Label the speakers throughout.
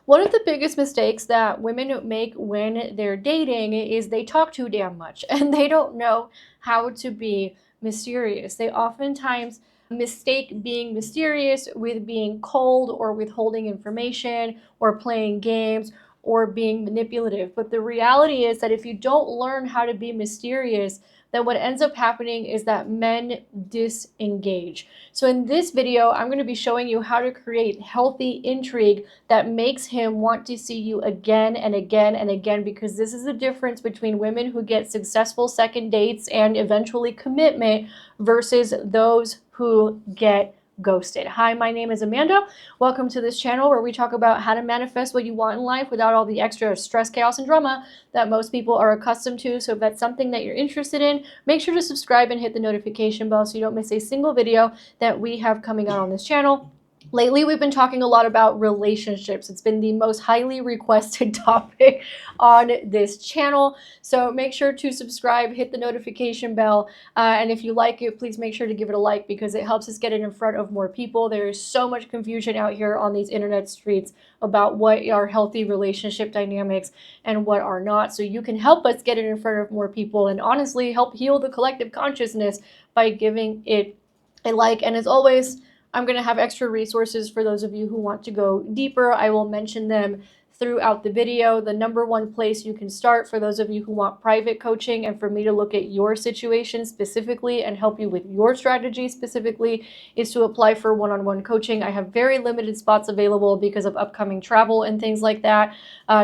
Speaker 1: One of the biggest mistakes that women make when they're dating is they talk too damn much and they don't know how to be mysterious. They oftentimes mistake being mysterious with being cold or withholding information or playing games or being manipulative. But the reality is that if you don't learn how to be mysterious, then what ends up happening is that men disengage. So in this video, I'm going to be showing you how to create healthy intrigue that makes him want to see you again and again and again, because this is the difference between women who get successful second dates and eventually commitment versus those who get ghosted. Hi, my name is Amanda. Welcome to this channel where we talk about how to manifest what you want in life without all the extra stress, chaos, and drama that most people are accustomed to. So if that's something that you're interested in, make sure to subscribe and hit the notification bell so you don't miss a single video that we have coming out on this channel. Lately, we've been talking a lot about relationships. It's been the most highly requested topic on this channel. So make sure to subscribe, hit the notification bell, and if you like it, please make sure to give it a like because it helps us get it in front of more people. There is so much confusion out here on these internet streets about what are healthy relationship dynamics and what are not. So you can help us get it in front of more people and honestly help heal the collective consciousness by giving it a like. And as always, I'm going to have extra resources for those of you who want to go deeper. I will mention them throughout the video. The number one place you can start for those of you who want private coaching and for me to look at your situation specifically and help you with your strategy specifically is to apply for one-on-one coaching. I have very limited spots available because of upcoming travel and things like that.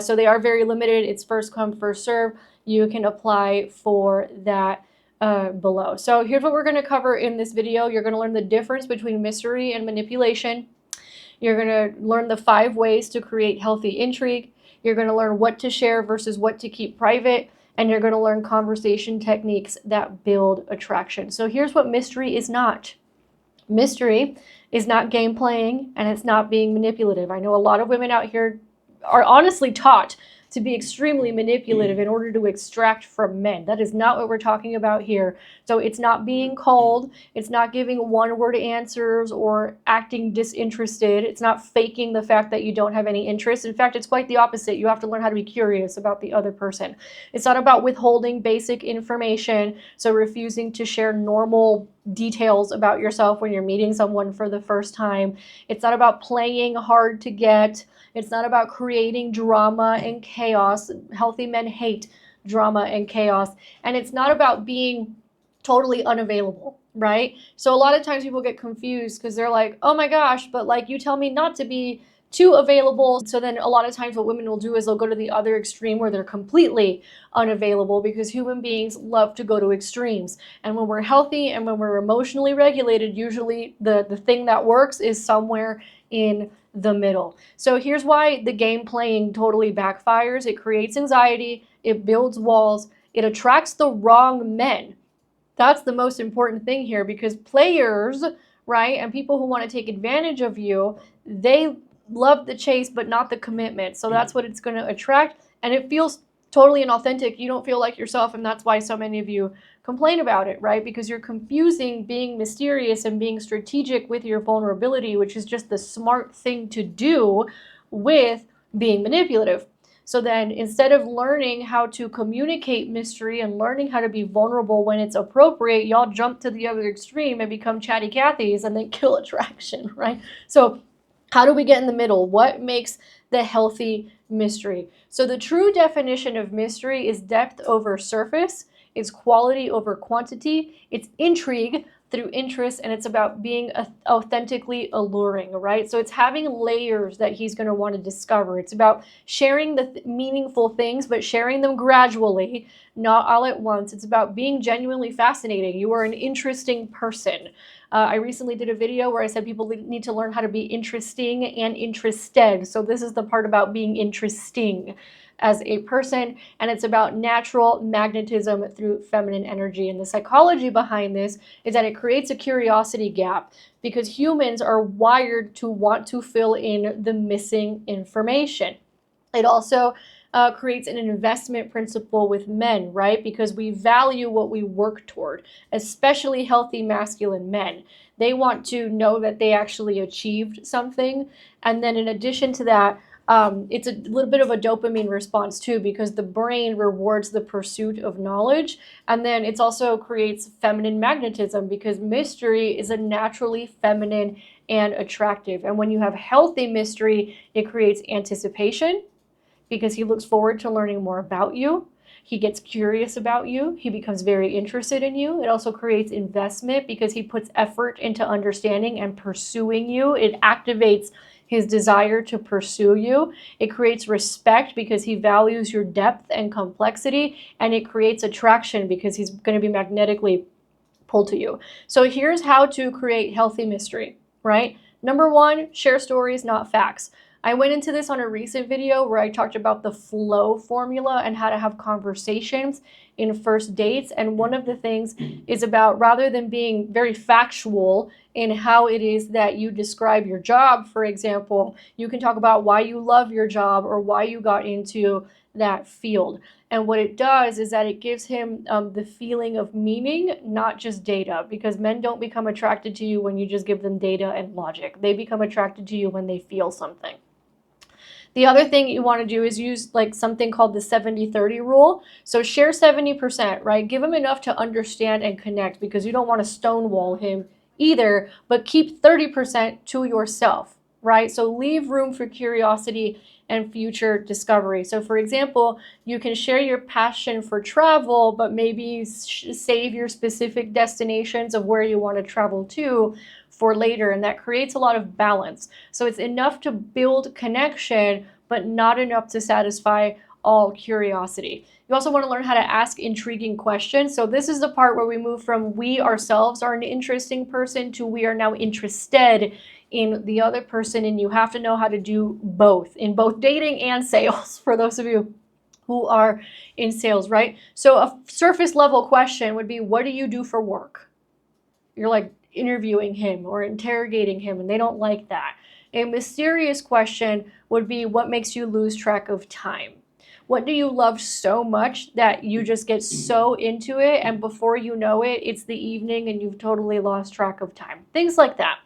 Speaker 1: So they are very limited. It's first come, first serve. You can apply for that below. So here's what we're going to cover in this video. You're going to learn the difference between mystery and manipulation. You're going to learn the 5 ways to create healthy intrigue. You're going to learn what to share versus what to keep private. And you're going to learn conversation techniques that build attraction. So here's what mystery is not. Mystery is not game playing and it's not being manipulative. I know a lot of women out here are honestly taught to be extremely manipulative in order to extract from men. That is not what we're talking about here. So it's not being cold. It's not giving one-word answers or acting disinterested. It's not faking the fact that you don't have any interest. In fact, it's quite the opposite. You have to learn how to be curious about the other person. It's not about withholding basic information, so refusing to share normal details about yourself when you're meeting someone for the first time. It's not about playing hard to get. It's not about creating drama and chaos. Healthy men hate drama and chaos. And it's not about being totally unavailable, right? So a lot of times people get confused because they're like, oh my gosh, but like you tell me not to be too available. So then a lot of times what women will do is they'll go to the other extreme where they're completely unavailable, because human beings love to go to extremes. And when we're healthy and when we're emotionally regulated, usually the thing that works is somewhere in the middle. So here's why the game playing totally backfires. It creates anxiety, it builds walls, it attracts the wrong men. That's the most important thing here, because players, right, and people who want to take advantage of you, they love the chase but not the commitment. So that's what it's going to attract, and it feels totally inauthentic. You don't feel like yourself, and that's why so many of you complain about it, right? Because you're confusing being mysterious and being strategic with your vulnerability, which is just the smart thing to do, with being manipulative. So then instead of learning how to communicate mystery and learning how to be vulnerable when it's appropriate, y'all jump to the other extreme and become chatty Cathys and then kill attraction, right? So how do we get in the middle? What makes the healthy mystery? So the true definition of mystery is depth over surface, it's quality over quantity, it's intrigue through interest, and it's about being authentically alluring, right? So it's having layers that he's going to want to discover. It's about sharing the meaningful things, but sharing them gradually, not all at once. It's about being genuinely fascinating. You are an interesting person. I recently did a video where I said people need to learn how to be interesting and interested. So this is the part about being interesting as a person, and it's about natural magnetism through feminine energy. And the psychology behind this is that it creates a curiosity gap, because humans are wired to want to fill in the missing information. It also creates an investment principle with men, right? Because we value what we work toward, especially healthy masculine men. They want to know that they actually achieved something. And then in addition to that, It's a little bit of a dopamine response too, because the brain rewards the pursuit of knowledge. And then it also creates feminine magnetism, because mystery is a naturally feminine and attractive. And when you have healthy mystery, it creates anticipation, because he looks forward to learning more about you. He gets curious about you. He becomes very interested in you. It also creates investment, because he puts effort into understanding and pursuing you. It activates his desire to pursue you. It creates respect, because he values your depth and complexity. And it creates attraction, because he's going to be magnetically pulled to you. So here's how to create healthy mystery, right? Number one, share stories, not facts. I went into this on a recent video where I talked about the flow formula and how to have conversations in first dates. And one of the things is about, rather than being very factual in how it is that you describe your job, for example, you can talk about why you love your job or why you got into that field. And what it does is that it gives him the feeling of meaning, not just data, because men don't become attracted to you when you just give them data and logic. They become attracted to you when they feel something. The other thing you want to do is use like something called the 70-30 rule. So share 70%, right? Give him enough to understand and connect, because you don't want to stonewall him either, but keep 30% to yourself, right? So leave room for curiosity and future discovery. So for example, you can share your passion for travel, but maybe save your specific destinations of where you want to travel to for later, and that creates a lot of balance. So it's enough to build connection, but not enough to satisfy all curiosity. You also want to learn how to ask intriguing questions. So this is the part where we move from we ourselves are an interesting person to we are now interested in the other person, and you have to know how to do both in both dating and sales, for those of you who are in sales, right? So a surface level question would be, what do you do for work? You're like interviewing him or interrogating him, and they don't like that. A mysterious question would be, what makes you lose track of time? What do you love so much that you just get so into it, and before you know it, it's the evening and you've totally lost track of time? Things like that.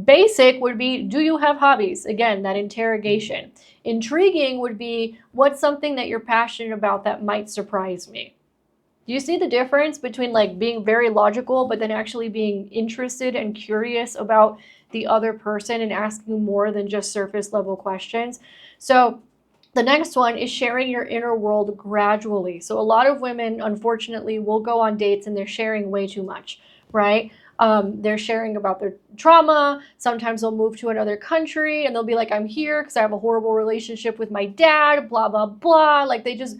Speaker 1: Basic would be, do you have hobbies? Again, that interrogation. Intriguing would be, what's something that you're passionate about that might surprise me? Do you see the difference between like being very logical, but then actually being interested and curious about the other person and asking more than just surface level questions? So the next one is sharing your inner world gradually. So a lot of women, unfortunately, will go on dates and they're sharing way too much, right? They're sharing about their trauma. Sometimes they'll move to another country and they'll be like, I'm here because I have a horrible relationship with my dad, blah, blah, blah. Like they just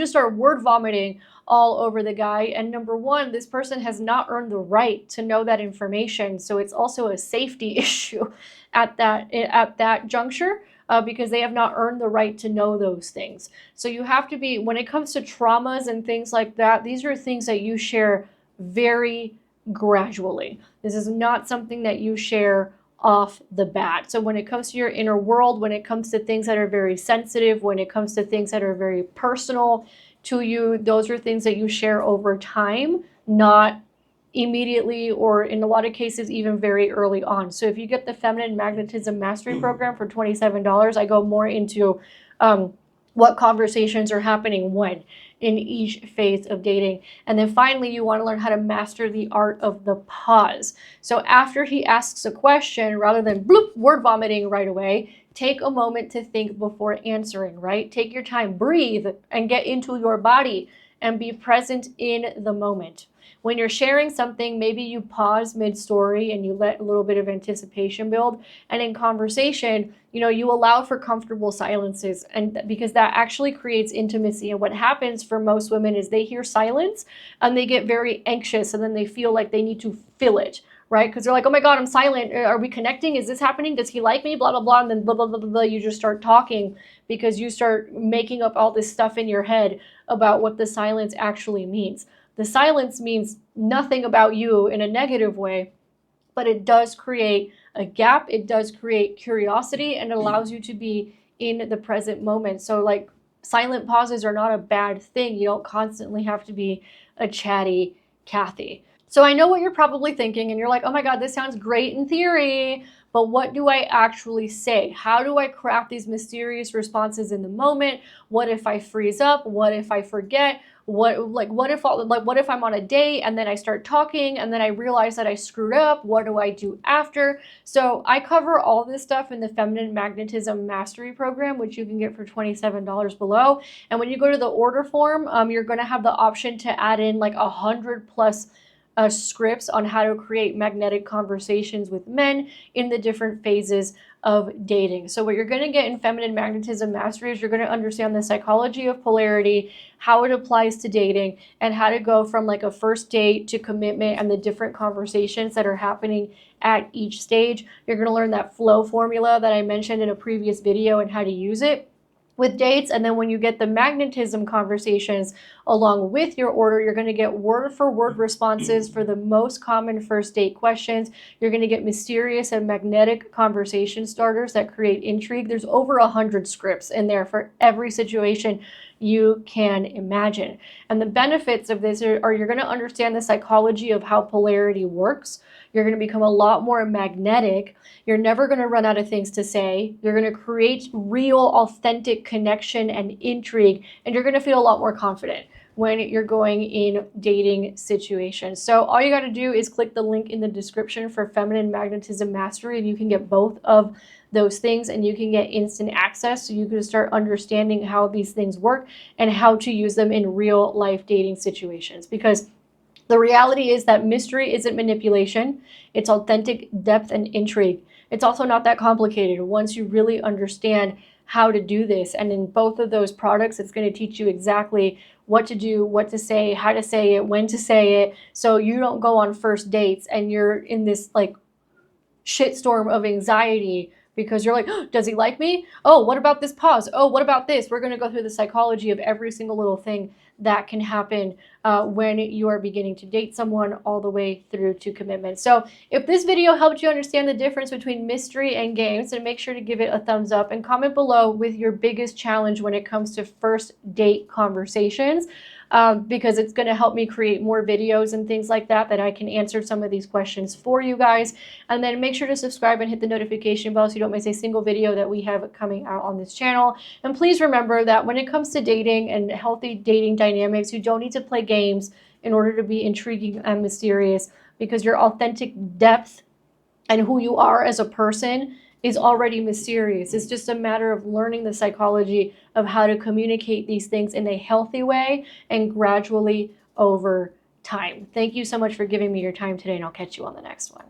Speaker 1: start word vomiting all over the guy. And number one, this person has not earned the right to know that information. So it's also a safety issue at that juncture. Because they have not earned the right to know those things. So you have to be, when it comes to traumas and things like that, these are things that you share very gradually. This is not something that you share off the bat. So when it comes to your inner world, when it comes to things that are very sensitive, when it comes to things that are very personal to you, those are things that you share over time, not immediately, or in a lot of cases even very early on. So if you get the Feminine Magnetism Mastery Program for $27, I go more into what conversations are happening when in each phase of dating. And then finally, you want to learn how to master the art of the pause. So after he asks a question, rather than bloop, word vomiting right away, take a moment to think before answering, right? Take your time, breathe, and get into your body and be present in the moment. When you're sharing something, maybe you pause mid-story and you let a little bit of anticipation build. And in conversation, you allow for comfortable silences, and because that actually creates intimacy. And what happens for most women is they hear silence and they get very anxious, and then they feel like they need to fill it, right? Because they're like, oh my God, I'm silent. Are we connecting? Is this happening? Does he like me? Blah, blah, blah. And then blah, blah, blah, blah, blah. You just start talking because you start making up all this stuff in your head about what the silence actually means. The silence means nothing about you in a negative way, but it does create a gap. It does create curiosity, and it allows you to be in the present moment. So like silent pauses are not a bad thing. You don't constantly have to be a chatty Cathy. So I know what you're probably thinking, and you're like, oh my God, this sounds great in theory, but what do I actually say? How do I craft these mysterious responses in the moment? What if I freeze up? What if I forget? What if I'm on a date and then I start talking and then I realize that I screwed up? What do I do after? So I cover all this stuff in the Feminine Magnetism Mastery Program, which you can get for $27 below. And when you go to the order form, you're going to have the option to add in like 100 plus scripts on how to create magnetic conversations with men in the different phases of dating. So what you're going to get in Feminine Magnetism Mastery is you're going to understand the psychology of polarity, how it applies to dating, and how to go from like a first date to commitment and the different conversations that are happening at each stage. You're going to learn that flow formula that I mentioned in a previous video and how to use it with dates. And then when you get the magnetism conversations along with your order, you're going to get word for word responses for the most common first date questions. You're going to get mysterious and magnetic conversation starters that create intrigue. There's over 100 scripts in there for every situation you can imagine. And the benefits of this are you're going to understand the psychology of how polarity works. You're going to become a lot more magnetic. You're never going to run out of things to say. You're going to create real, authentic connection and intrigue, and you're going to feel a lot more confident when you're going in dating situations. So all you got to do is click the link in the description for Feminine Magnetism Mastery, and you can get both of those things, and you can get instant access so you can start understanding how these things work and how to use them in real life dating situations. Because the reality is that mystery isn't manipulation. It's authentic depth and intrigue. It's also not that complicated once you really understand how to do this. And in both of those products, it's going to teach you exactly what to do, what to say, how to say it, when to say it, so you don't go on first dates and you're in this like shitstorm of anxiety because you're like, oh, does he like me? Oh, what about this pause? Oh, what about this? We're going to go through the psychology of every single little thing that can happen when you are beginning to date someone all the way through to commitment. So if this video helped you understand the difference between mystery and games, then make sure to give it a thumbs up and comment below with your biggest challenge when it comes to first date conversations. Because it's going to help me create more videos and things like that I can answer some of these questions for you guys. And then make sure to subscribe and hit the notification bell so you don't miss a single video that we have coming out on this channel. And please remember that when it comes to dating and healthy dating dynamics, you don't need to play games in order to be intriguing and mysterious, because your authentic depth and who you are as a person is already mysterious. It's just a matter of learning the psychology of how to communicate these things in a healthy way and gradually over time. Thank you so much for giving me your time today, and I'll catch you on the next one.